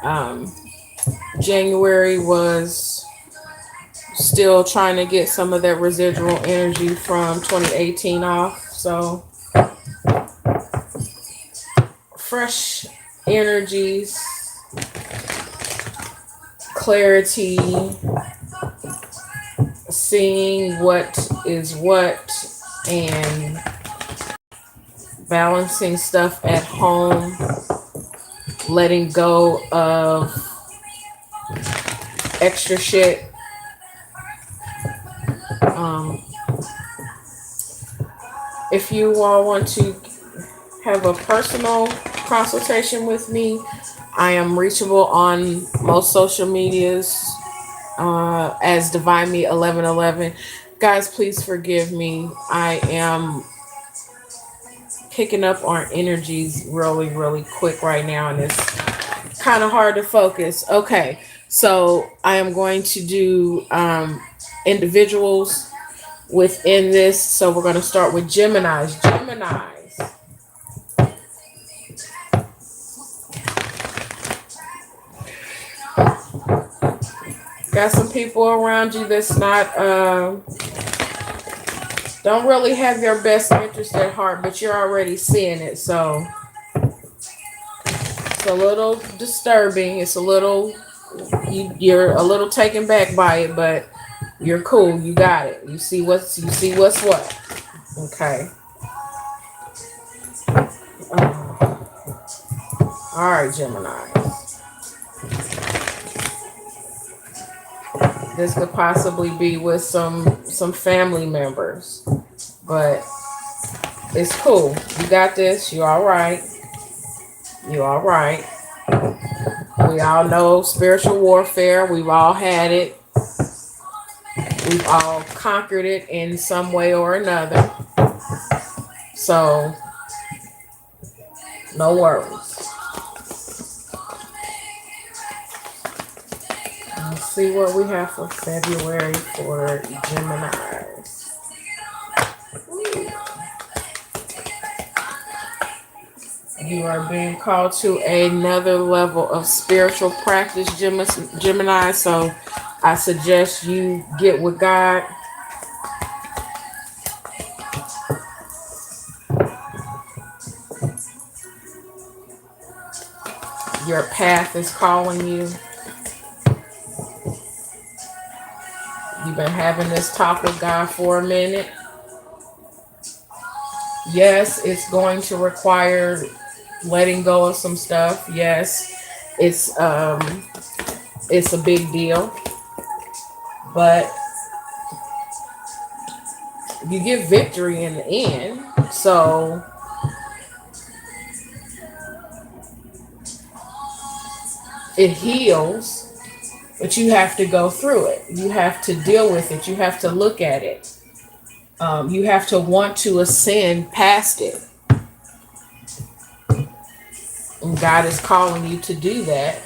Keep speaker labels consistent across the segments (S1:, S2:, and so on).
S1: Um, January was still trying to get some of that residual energy from 2018 off. So fresh energies, clarity, seeing what is what, and balancing stuff at home, letting go of extra shit. Um, if you all want to have a personal consultation with me, I am reachable on most social medias as Divine Me 1111. Guys, please forgive me. I am picking up on energies really, really quick right now, and it's kind of hard to focus. Okay, so I am going to do individuals within this. So we're going to start with Geminis. Geminis. Got some people around you that's not don't really have your best interest at heart, but you're already seeing it. So it's a little disturbing. It's a little you're a little taken back by it, but you're cool. You got it. You see what's what. Okay. All right, Gemini. This could possibly be with some family members, but it's cool. You got this. You all right. You all right. We all know spiritual warfare. We've all had it. We've all conquered it in some way or another. So, no worries. Let's see what we have for February for Geminis. You are being called to another level of spiritual practice, Gemini. So I suggest you get with God. Your path is calling you. You've been having this talk with God for a minute. Yes, it's going to require letting go of some stuff. Yes, it's a big deal, but you get victory in the end. So it heals, but you have to go through it. You have to deal with it. You have to look at it. You have to want to ascend past it. And God is calling you to do that.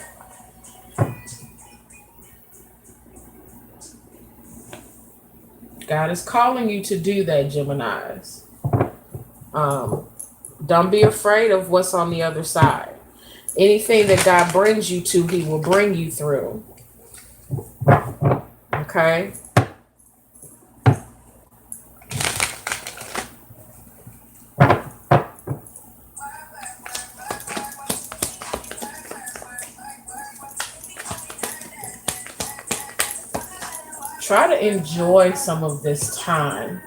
S1: God is calling you to do that, Geminis. Um, don't be afraid of what's on the other side. Anything that God brings you to, He will bring you through. Okay? Try to enjoy some of this time.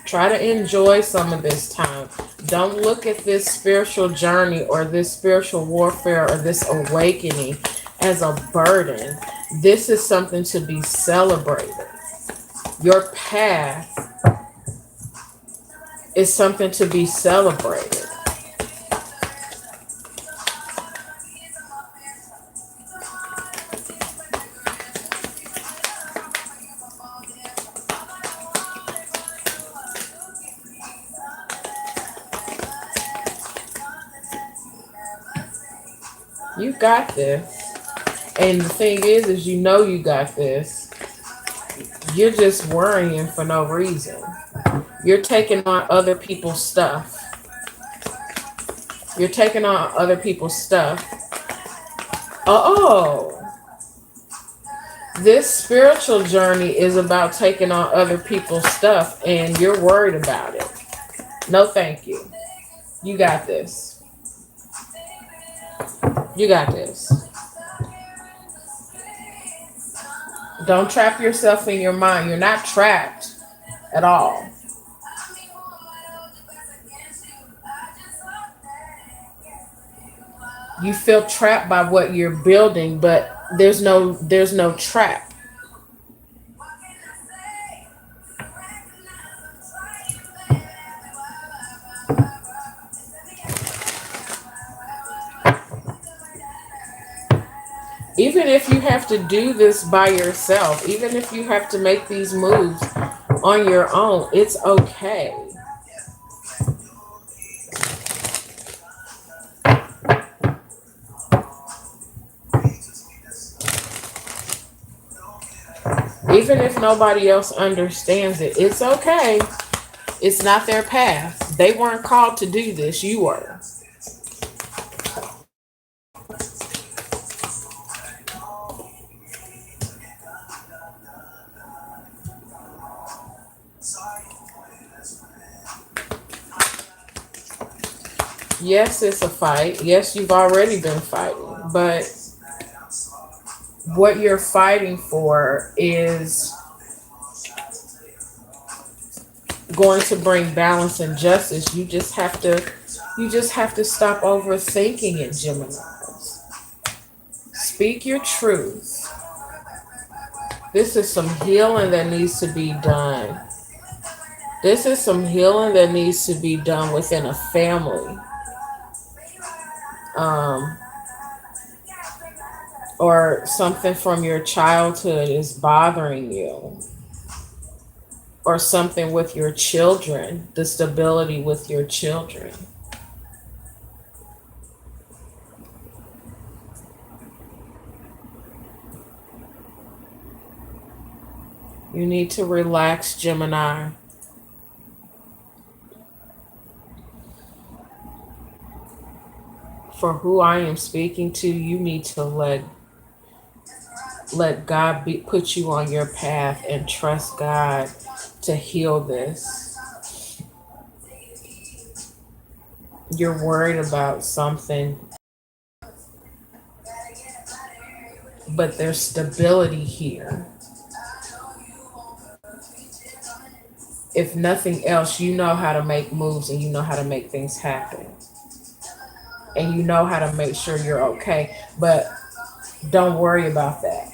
S1: Try to enjoy some of this time. Don't look at this spiritual journey or this spiritual warfare or this awakening as a burden. This is something to be celebrated. Your path is something to be celebrated. You got this. And the thing is you know you got this. You're just worrying for no reason. You're taking on other people's stuff. You're taking on other people's stuff. Oh, this spiritual journey is about taking on other people's stuff and you're worried about it. No, thank you. You got this. You got this. Don't trap yourself in your mind. You're not trapped at all. You feel trapped by what you're building, but there's no trap. Even if you have to do this by yourself, even if you have to make these moves on your own, it's okay. Even if nobody else understands it, it's okay. It's not their path. They weren't called to do this. You were. Yes, it's a fight. Yes, you've already been fighting. But what you're fighting for is going to bring balance and justice. You just have to stop overthinking it, Geminis. Speak your truth. This is some healing that needs to be done. This is some healing that needs to be done within a family. Um, or something from your childhood is bothering you, or something with your children, the stability with your children. You need to relax, Gemini. For who I am speaking to, you need to let God put you on your path and trust God to heal this. You're worried about something, but there's stability here. If nothing else, you know how to make moves and you know how to make things happen. And you know how to make sure you're okay. But don't worry about that.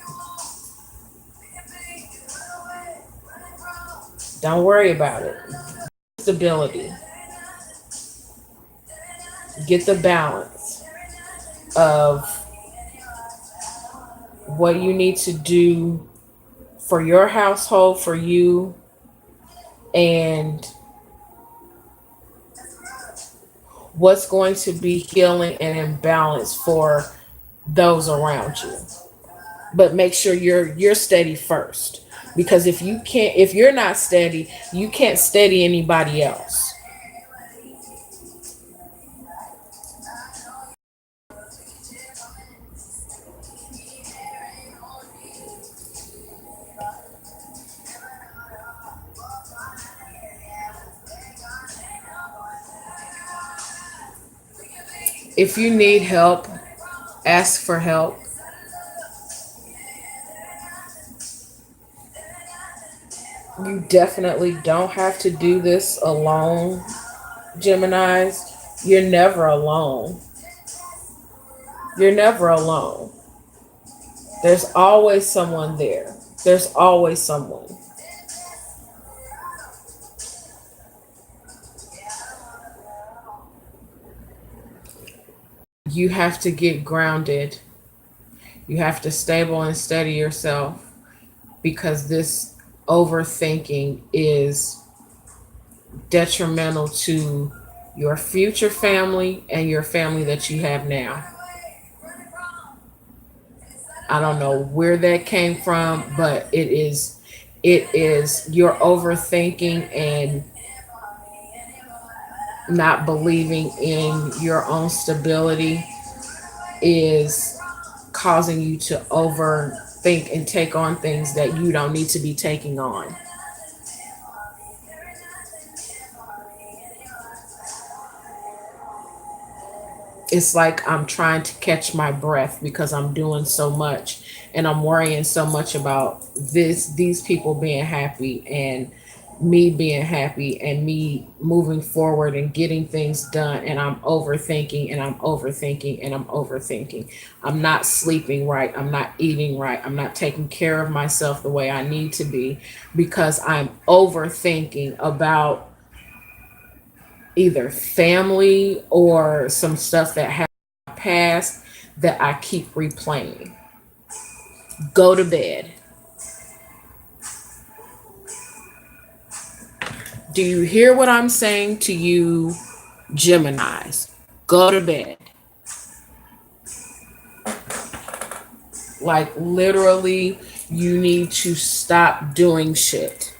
S1: Don't worry about it. Stability. Get the balance of what you need to do for your household, for you, and what's going to be healing and in balance for those around you. But make sure you're steady first. Because if you're not steady, you can't steady anybody else. If you need help, ask for help. You definitely don't have to do this alone, Geminis. You're never alone. You're never alone. There's always someone there. There's always someone. You have to get grounded. You have to stable and steady yourself because this overthinking is detrimental to your future family and your family that you have now. I don't know where that came from, but it is you're overthinking and not believing in your own stability is causing you to overthink and take on things that you don't need to be taking on. It's like I'm trying to catch my breath because I'm doing so much and I'm worrying so much about these people being happy and me being happy and me moving forward and getting things done, and I'm overthinking and I'm overthinking and I'm overthinking. I'm not sleeping right, I'm not eating right, I'm not taking care of myself the way I need to be because I'm overthinking about either family or some stuff that happened past that I keep replaying. Go to bed. Do you hear what I'm saying to you, Geminis? Go to bed. Like literally, you need to stop doing shit.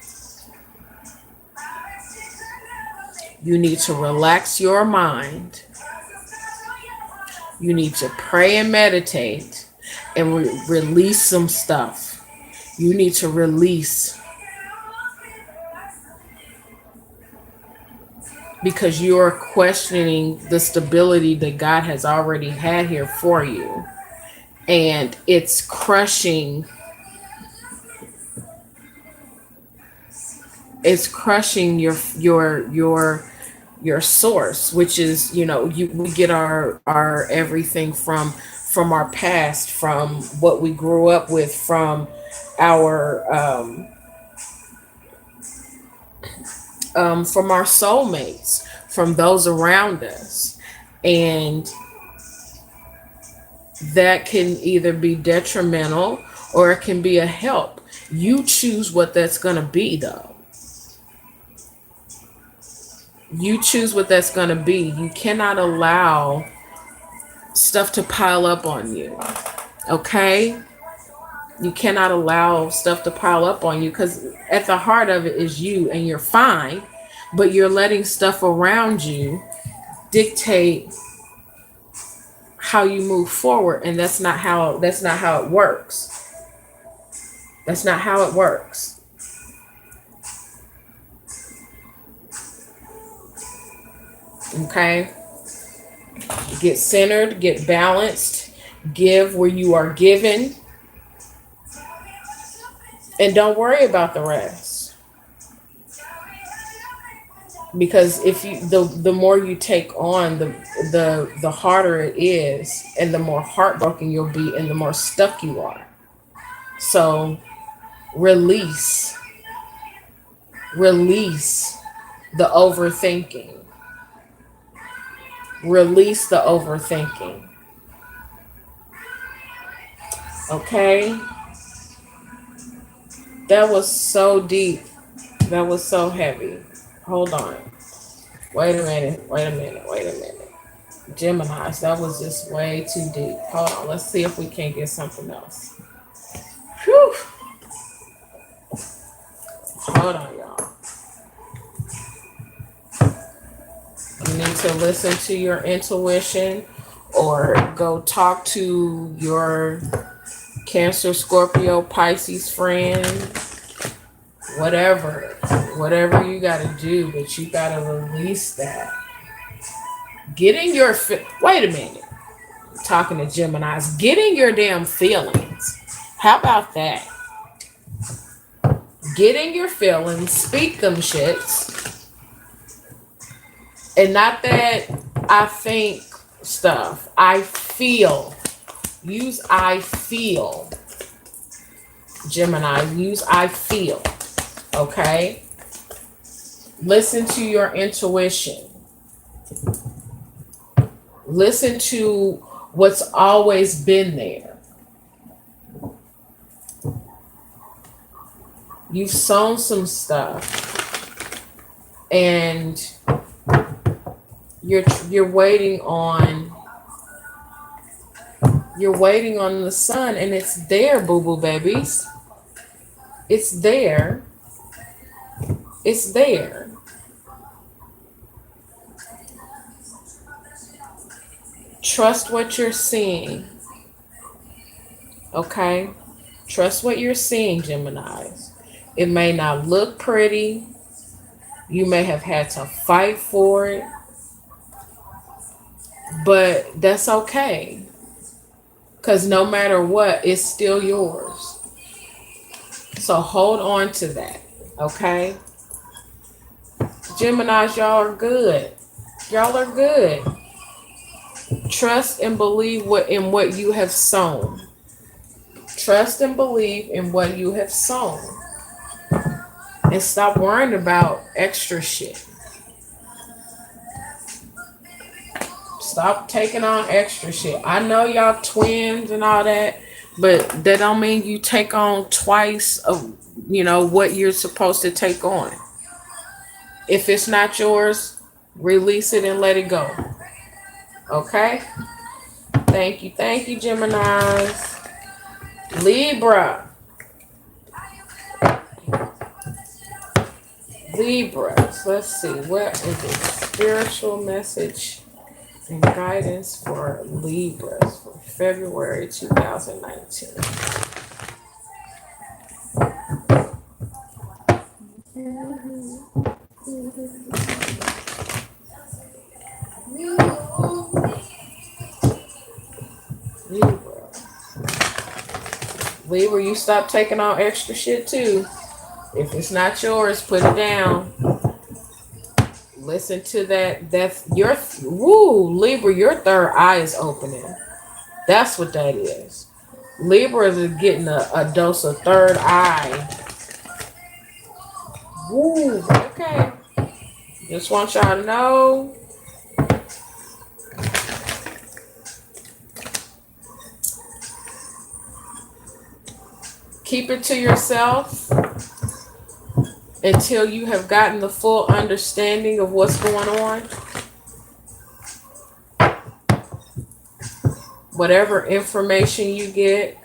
S1: You need to relax your mind. You need to pray and meditate and release some stuff. You need to release because you're questioning the stability that God has already had here for you. And it's crushing your source, which is, we get our everything from our past, from what we grew up with, from our from our soulmates, from those around us. And that can either be detrimental or it can be a help. You choose what that's going to be, though. You choose what that's going to be. You cannot allow stuff to pile up on you. Okay? You cannot allow stuff to pile up on you because at the heart of it is you, and you're fine, but you're letting stuff around you dictate how you move forward, and that's not how it works. That's not how it works. Okay? Get centered, get balanced, give where you are given, and don't worry about the rest. Because if you the more you take on, the harder it is, and the more heartbroken you'll be, and the more stuck you are. So release, release the overthinking. Release the overthinking. Okay? That was so deep. That was so heavy. Hold on. Wait a minute. Wait a minute. Wait a minute. Geminis, that was just way too deep. Hold on. Let's see if we can get something else. Whew. Hold on, y'all. You need to listen to your intuition or go talk to your Cancer, Scorpio, Pisces friend. Whatever you got to do, but you got to release that. Getting your wait a minute. I'm talking to Geminis. Getting your damn feelings. How about that? Getting your feelings. Speak them shits. And not that I think stuff. I feel. Use I feel. Gemini, use I feel. Okay? Listen to your intuition. Listen to what's always been there. You've sown some stuff and you're waiting on the sun, and it's there, boo-boo babies. It's there. It's there. Trust what you're seeing. Okay? Trust what you're seeing, Geminis. It may not look pretty. You may have had to fight for it, but that's okay. Because no matter what, it's still yours. So hold on to that. Okay? Geminis, y'all are good. Y'all are good. Trust and believe in what you have sown. Trust and believe in what you have sown. And stop worrying about extra shit. Stop taking on extra shit. I know y'all twins and all that, but that don't mean you take on twice of what you're supposed to take on. If it's not yours, release it and let it go. Okay? Thank you, Geminis. Libra. Libras. Let's see. What is the spiritual message and guidance for Libras for February 2019? Libra, you stop taking on extra shit too. If it's not yours, put it down. Listen to that. That's your Libra, your third eye is opening. That's what that is. Libras are getting a dose of third eye. Woo, okay. Just want y'all to know. Keep it to yourself until you have gotten the full understanding of what's going on. Whatever information you get,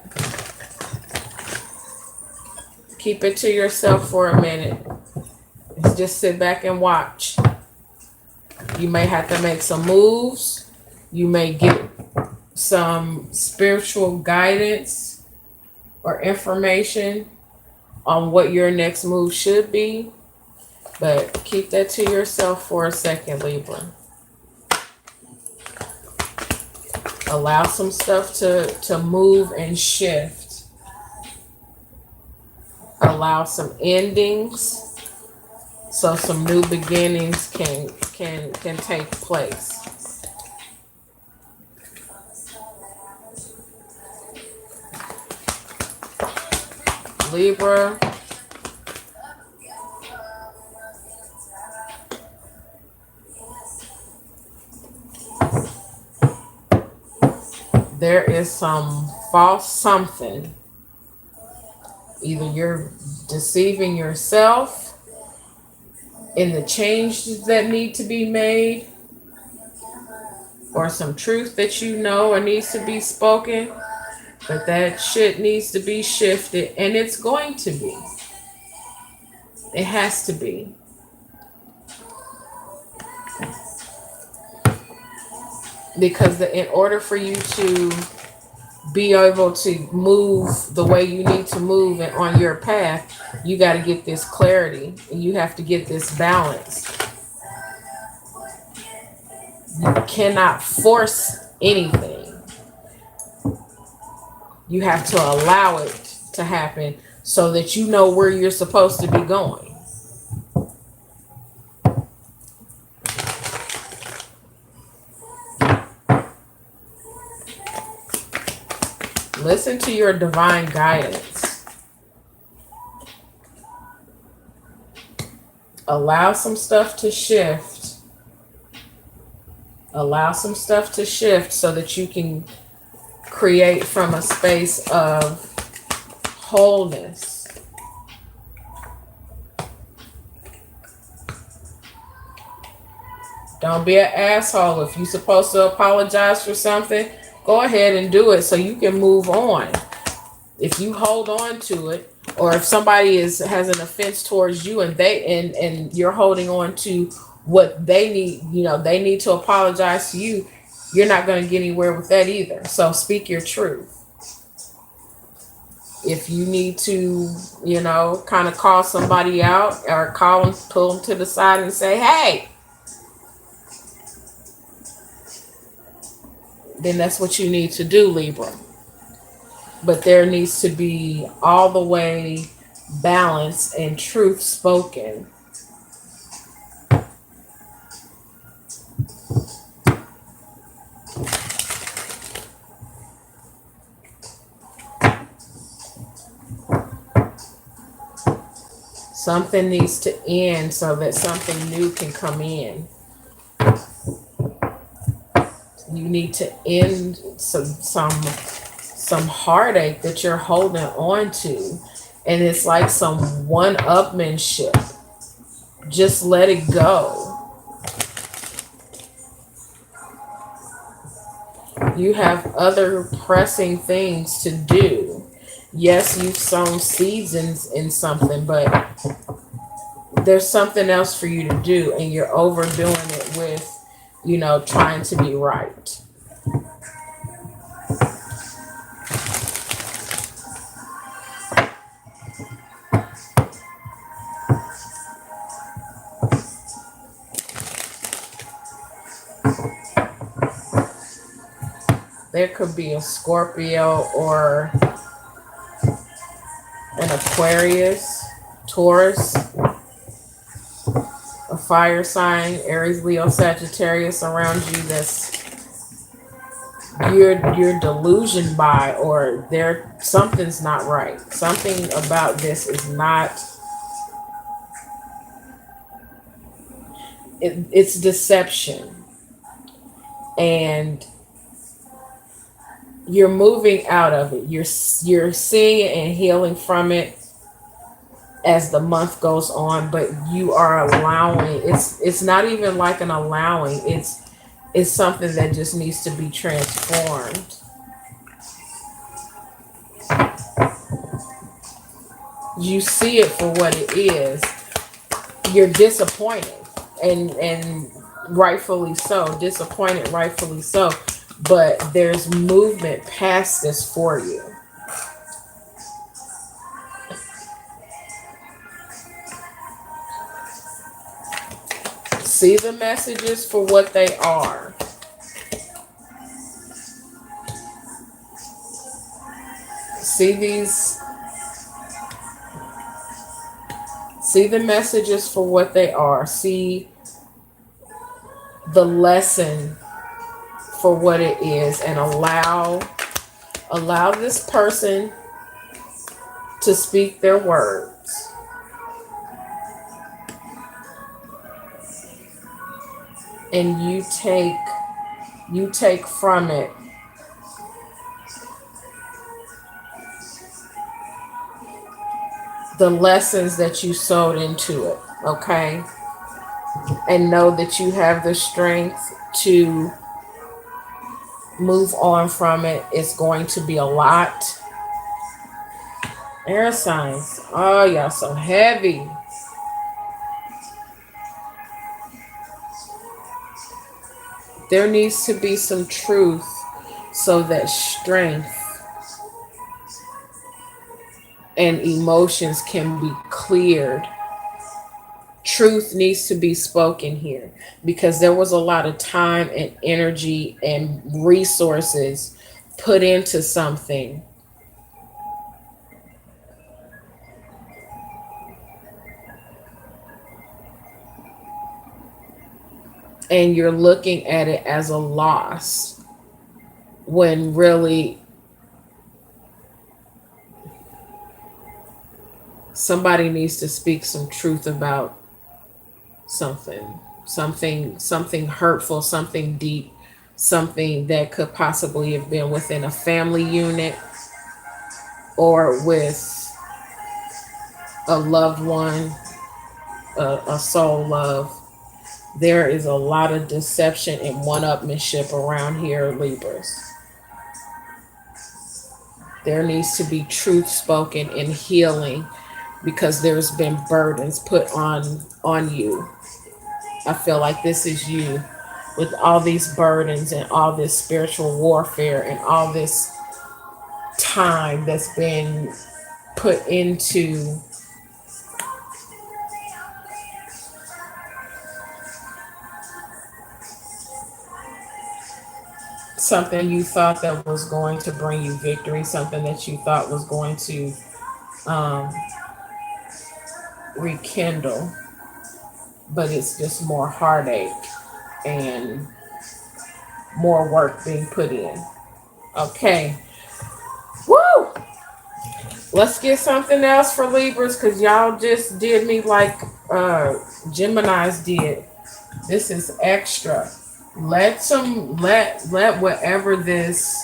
S1: keep it to yourself for a minute. Just sit back and watch. You may have to make some moves. You may get some spiritual guidance or information on what your next move should be. But keep that to yourself for a second, Libra. Allow some stuff to move and shift. Allow some endings so some new beginnings can take place. Libra. There is some false something. Either you're deceiving yourself in the changes that need to be made, or some truth that you know or needs to be spoken, but that shit needs to be shifted, and it's going to be. It has to be. Because in order for you to be able to move the way you need to move and on your path, you got to get this clarity and you have to get this balance. You cannot force anything. You have to allow it to happen so that you know where you're supposed to be going. Listen to your divine guidance. Allow some stuff to shift. Allow some stuff to shift so that you can create from a space of wholeness. Don't be an asshole. If you're supposed to apologize for something, go ahead and do it so you can move on. If you hold on to it, or if somebody has an offense towards you and you're holding on to what they need, they need to apologize to you, you're not going to get anywhere with that either. So speak your truth. If you need to, kind of call somebody out or call them, pull them to the side and say, hey, then that's what you need to do, Libra. But there needs to be all the way balance and truth spoken. Something needs to end so that something new can come in. You need to end some heartache that you're holding on to, and it's like some one-upmanship. Just let it go. You have other pressing things to do. Yes, you've sown seeds in something, but there's something else for you to do, and you're overdoing it with, trying to be right. There could be a Scorpio or an Aquarius, Taurus, a fire sign, Aries, Leo, Sagittarius around you that's you're delusioned by, or something's not right. Something about this is not. It's deception, and you're moving out of it. You're seeing it and healing from it as the month goes on, but you are allowing. It's not even like an allowing. It's something that just needs to be transformed. You see it for what it is. You're disappointed, and rightfully so. Disappointed, rightfully so. But there's movement past this for you. See the messages for what they are. See the messages for what they are. See the lesson for what it is, and allow this person to speak their words. And you take from it the lessons that you sowed into it, okay? And know that you have the strength to move on from it. It's going to be a lot. Air signs. Oh, y'all so heavy. There needs to be some truth so that strength and emotions can be cleared. Truth needs to be spoken here, because there was a lot of time and energy and resources put into something. And you're looking at it as a loss, when really somebody needs to speak some truth about something hurtful, something deep, something that could possibly have been within a family unit or with a loved one, a soul love. There is a lot of deception and one-upmanship around here, Libras. There needs to be truth spoken and healing, because there's been burdens put on you. I feel like this is you. with all these burdens and all this spiritual warfare and all this time that's been put into something you thought that was going to bring you victory, something that you thought was going to um, rekindle, but it's just more heartache and more work being put in. Okay. Woo! Let's get something else for Libras because y'all just did me like Gemini's did. This is extra. Let whatever this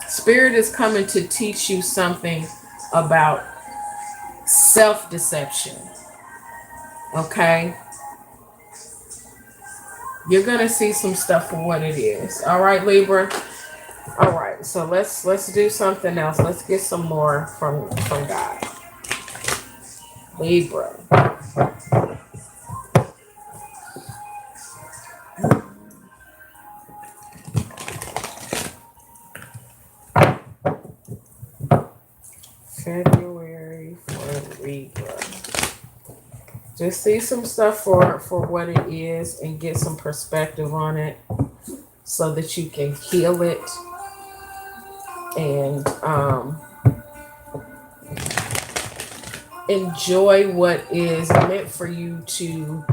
S1: spirit is coming to teach you something about self-deception. Okay? You're gonna see some stuff for what it is. All right, Libra. All right, so let's do something else. Let's get some more from God. Libra. February for Libra. Just see some stuff for what it is and get some perspective on it so that you can heal it and enjoy what is meant for you to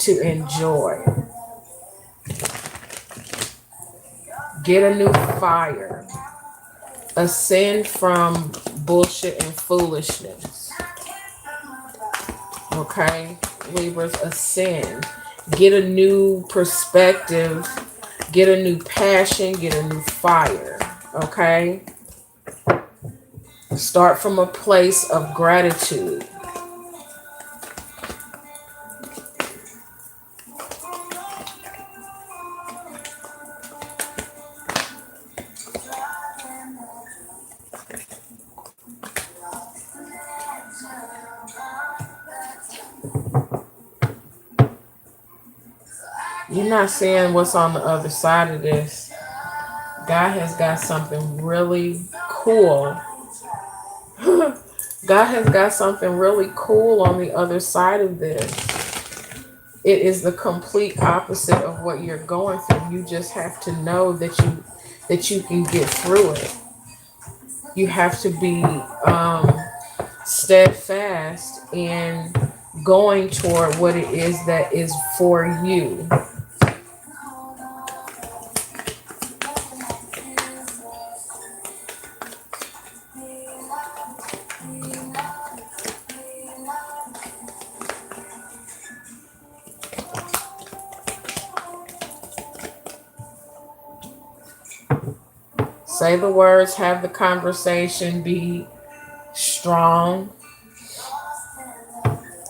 S1: enjoy. Get a new fire. Ascend from bullshit and foolishness. Okay, Libras, ascend. Get a new perspective. Get a new passion. Get a new fire. Okay. Start from a place of gratitude. You're not seeing what's on the other side of this. God has got something really cool. God has got something really cool on the other side of this. It is the complete opposite of what you're going through. You just have to know that you can get through it. You have to be steadfast in going toward what it is that is for you. Say the words, have the conversation, be strong.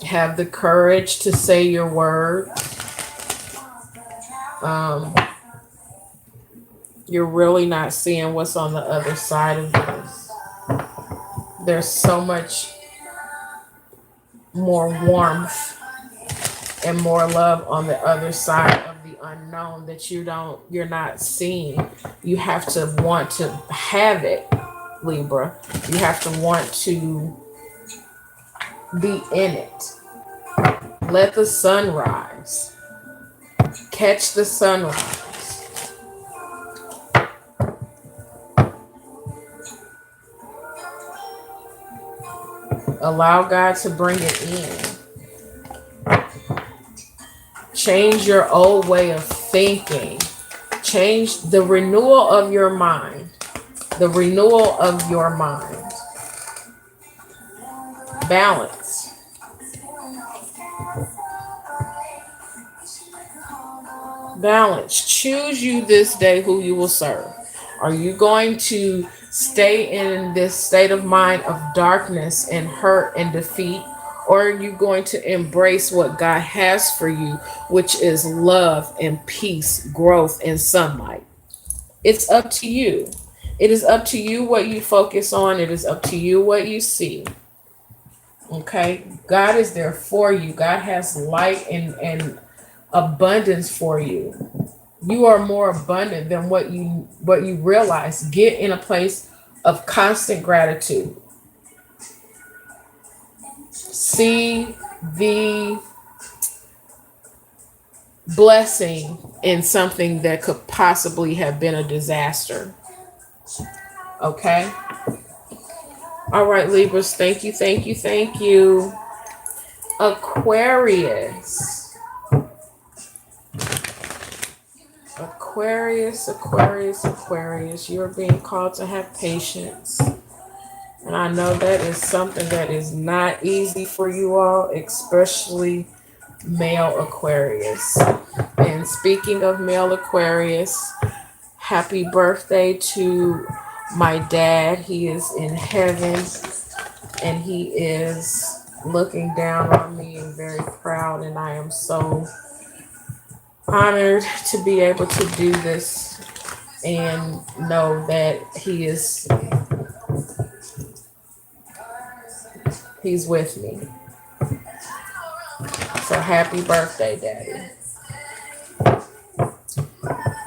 S1: Have the courage to say your word. You're really not seeing what's on the other side of this. There's so much more warmth and more love on the other side of the unknown that you're not seeing. You have to want to have it, Libra. You have to want to be in it. Let the sun rise. Catch the sunrise. Allow God to bring it in. Change your old way of thinking. Change the renewal of your mind. The renewal of your mind. Balance. Balance. Choose you this day who you will serve. Are you going to stay in this state of mind of darkness and hurt and defeat? Or are you going to embrace what God has for you, which is love and peace, growth and sunlight? It's up to you. It is up to you what you focus on. It is up to you what you see. Okay? God is there for you. God has light and abundance for you. You are more abundant than what you realize. Get in a place of constant gratitude. See the blessing in something that could possibly have been a disaster. Okay? All right, Libras, thank you, thank you, thank you. Aquarius. Aquarius, Aquarius, Aquarius. You're being called to have patience. And I know that is something that is not easy for you all, especially male Aquarius. And speaking of male Aquarius, happy birthday to my dad. He is in heaven and he is looking down on me and very proud. And I am so honored to be able to do this and know that he's with me. So happy birthday, Daddy.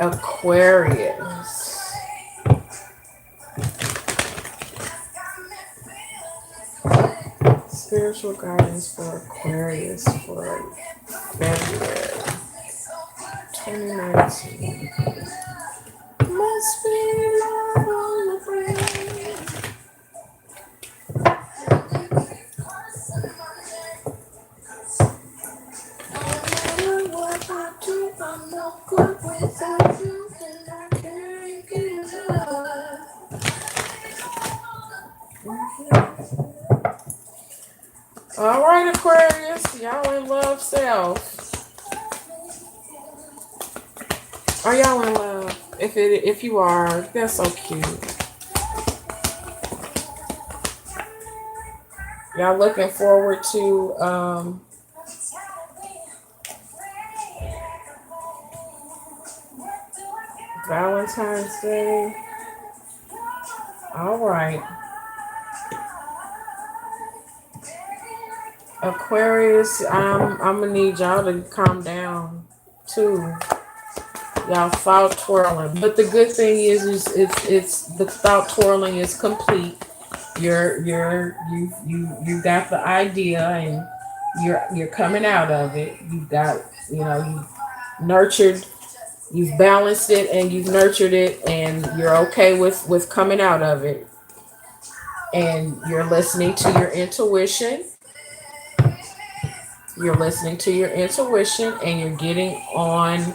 S1: Aquarius. Spiritual guidance for Aquarius for February 2019. Must be love on the brain. No matter what I do, I'm no good without you, and I can't give up. All right, Aquarius, y'all in love self. Are y'all in love? If you are, that's so cute. Y'all looking forward to Valentine's Day. All right. Aquarius, I'm gonna need y'all to calm down too. Y'all thought twirling, but the good thing is it's the thought twirling is complete. You got the idea and you're coming out of it. You've got you nurtured, you've balanced it and you've nurtured it, and you're okay with coming out of it. And you're listening to your intuition. You're listening to your intuition, and you're getting on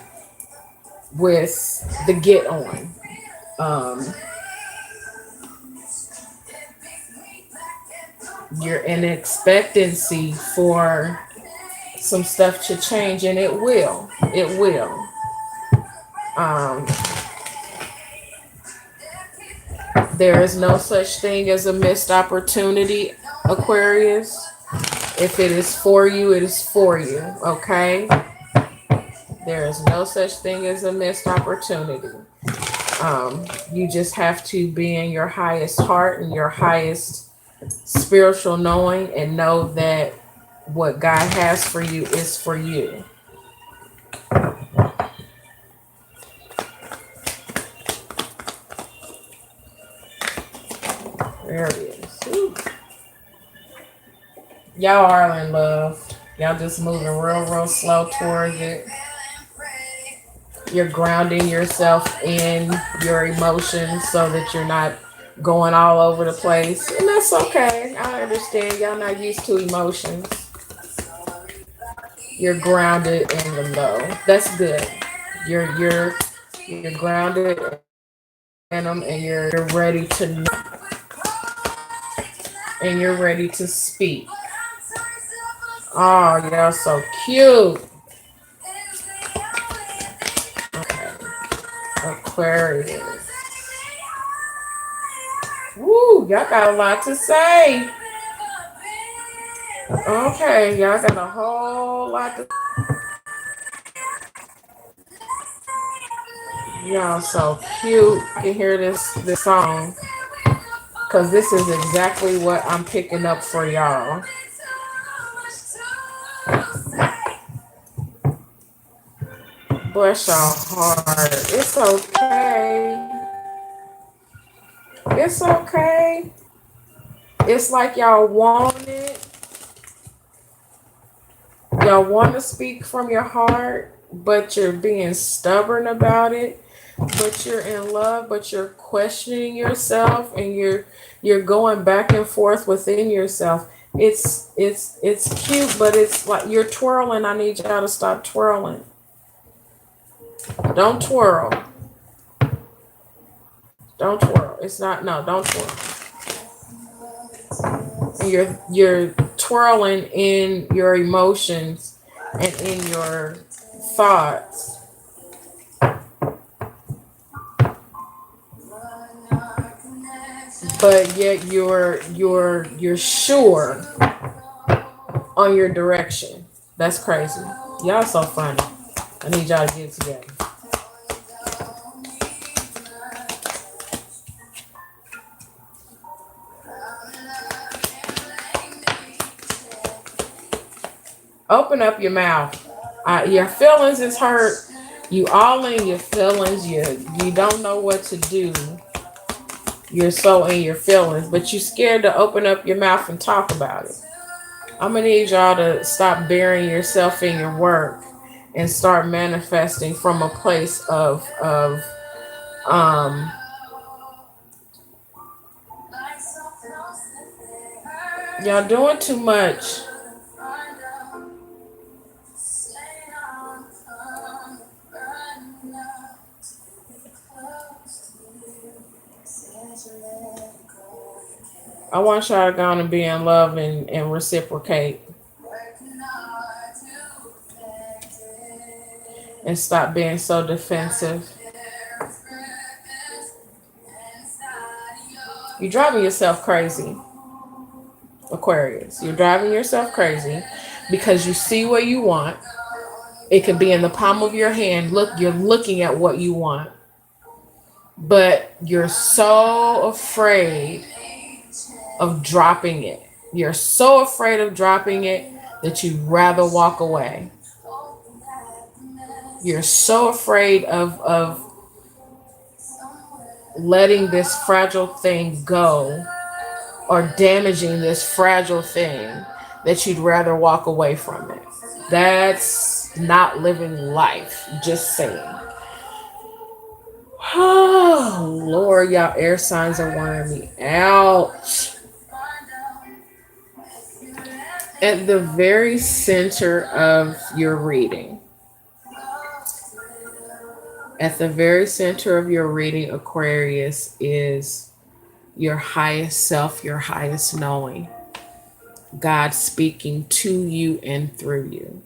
S1: with the get on. Um, you're in expectancy for some stuff to change, and it will. It will. Um, there is no such thing as a missed opportunity, Aquarius. If it is for you, it is for you. Okay? There is no such thing as a missed opportunity. You just have to be in your highest heart and your highest spiritual knowing and know that what God has for you is for you. There it is. Ooh. Y'all are in love. Y'all just moving real slow towards it. You're grounding yourself in your emotions so that you're not going all over the place. And that's okay. I understand. Y'all not used to emotions. You're grounded in them though. That's good. You're grounded in them, and you're ready to speak. Oh, y'all so cute. Okay. Aquarius. Woo, y'all got a lot to say. Okay, y'all got a whole lot to. Y'all so cute. You can hear this song because this is exactly what I'm picking up for y'all. Bless your heart. It's okay. It's okay. It's like y'all want it. Y'all want to speak from your heart, but you're being stubborn about it. But you're in love, but you're questioning yourself, and you're going back and forth within yourself. It's cute, but it's like you're twirling. I need y'all to stop twirling. Don't twirl. Don't twirl. It's not, no, don't twirl. You're twirling in your emotions and in your thoughts, but yet you're sure on your direction. That's crazy. Y'all so funny. I need y'all to get it together. Open up your mouth. Your feelings is hurt. You all in your feelings. You don't know what to do. You're so in your feelings, but you scared to open up your mouth and talk about it. I'm gonna need y'all to stop burying yourself in your work and start manifesting from a place of um y'all doing too much. I want y'all to go on and be in love and reciprocate and stop being so defensive. You're driving yourself crazy, Aquarius. You're driving yourself crazy because you see what you want. It could be in the palm of your hand. Look, you're looking at what you want, but you're so afraid of dropping it. You're so afraid of dropping it that you'd rather walk away. You're so afraid of letting this fragile thing go or damaging this fragile thing that you'd rather walk away from it. That's not living life. Just saying. Oh, Lord, y'all air signs are wearing me out. At the very center of your reading, at the very center of your reading, Aquarius, is your highest self, your highest knowing. God speaking to you and through you.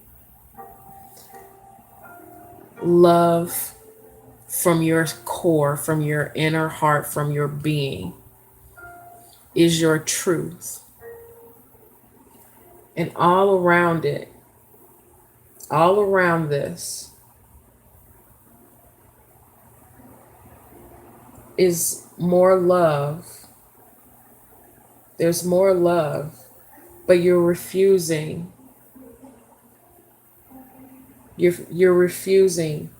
S1: Love from your core, from your inner heart, from your being is your truth. And all around it, all around this is more love. There's more love, but you're refusing. You're refusing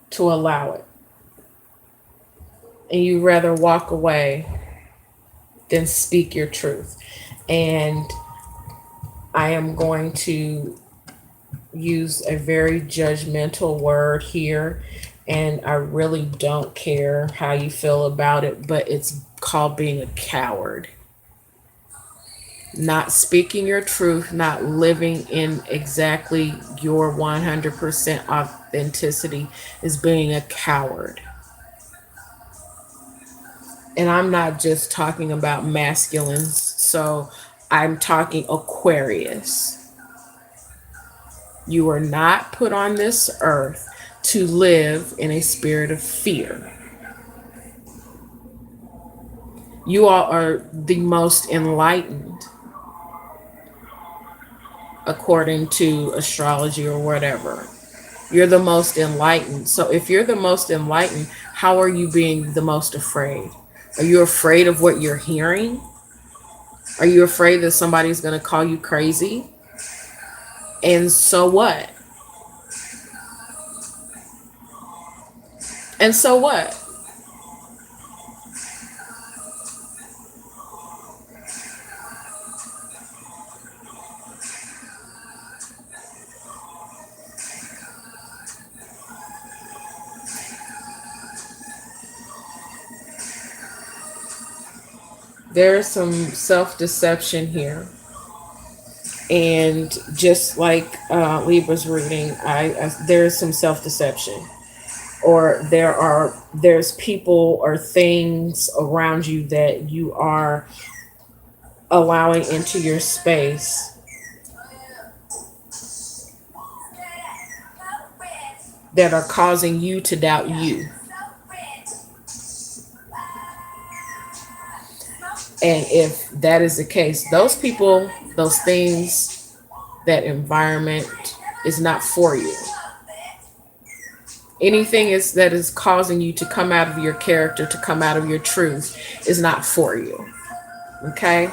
S1: to allow it. And you rather walk away than speak your truth. And I am going to use a very judgmental word here, and I really don't care how you feel about it, but it's called being a coward. Not speaking your truth, not living in exactly your 100% authenticity is being a coward. And I'm not just talking about masculines, so I'm talking Aquarius. You are not put on this earth to live in a spirit of fear. You all are the most enlightened, according to astrology or whatever. You're the most enlightened. So if you're the most enlightened, how are you being the most afraid? Are you afraid of what you're hearing? Are you afraid that somebody's going to call you crazy? And so what? And so what? There's some self deception here. And just like Libra's reading, there is some self deception, or there's people or things around you that you are allowing into your space that are causing you to doubt you. And if that is the case, those people, those things, that environment is not for you. Anything is that is causing you to come out of your character, to come out of your truth, is not for you. Okay?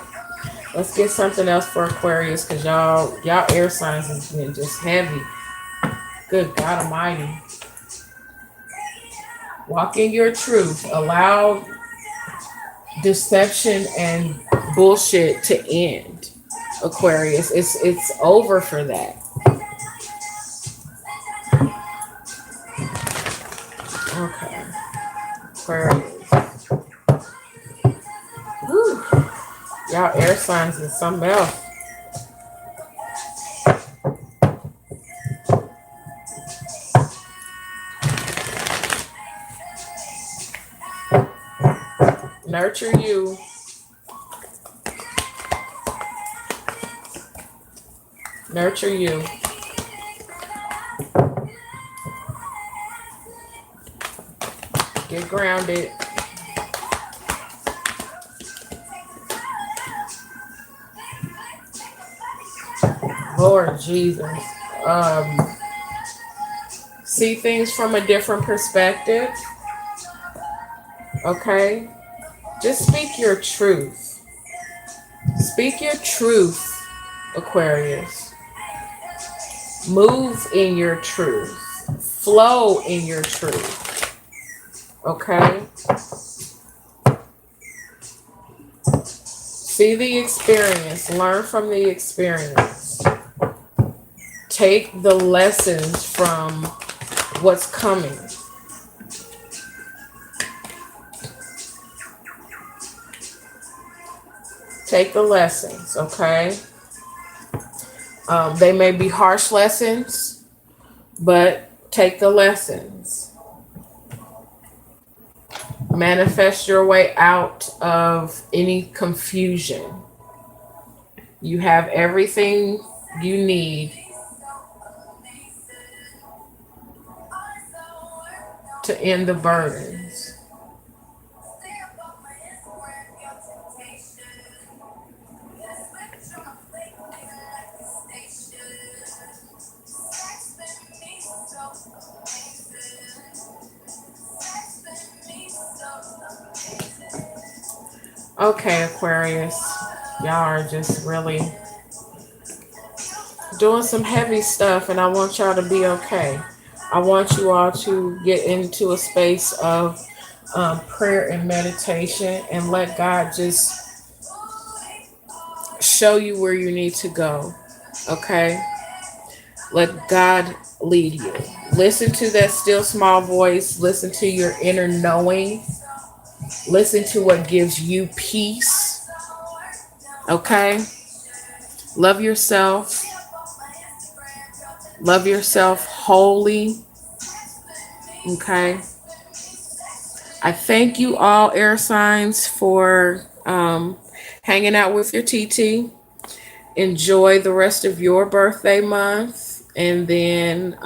S1: Let's get something else for Aquarius, because y'all air signs has been just heavy. Good God Almighty. Walk in your truth. Allow deception and bullshit to end. Aquarius. It's over for that. Okay. Aquarius. Whew. Y'all air signs is something else. Nurture you. Nurture you. Get grounded. Lord Jesus. See things from a different perspective. Okay? Just speak your truth. Speak your truth, Aquarius. Move in your truth. Flow in your truth. Okay? See the experience. Learn from the experience. Take the lessons from what's coming. Take the lessons, okay? They may be harsh lessons, but take the lessons. Manifest your way out of any confusion. You have everything you need to end the burdens. Okay, Aquarius, y'all are just really doing some heavy stuff, and I want y'all to be okay. I want you all to get into a space of prayer and meditation, and let God just show you where you need to go. Okay? Let God lead you. Listen to that still small voice. Listen to your inner knowing. Listen to what gives you peace. Okay? Love yourself. Love yourself wholly. Okay? I thank you all, air signs, for hanging out with your TT. Enjoy the rest of your birthday month. And then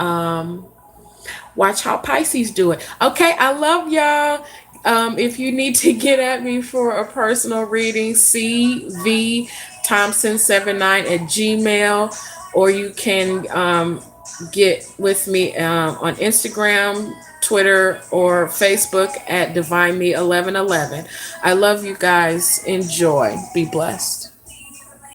S1: watch how Pisces do it. Okay, I love y'all. If you need to get at me for a personal reading, CV Thompson79 at Gmail, or you can get with me on Instagram, Twitter, or Facebook at Divine Me 1111. I love you guys. Enjoy. Be blessed.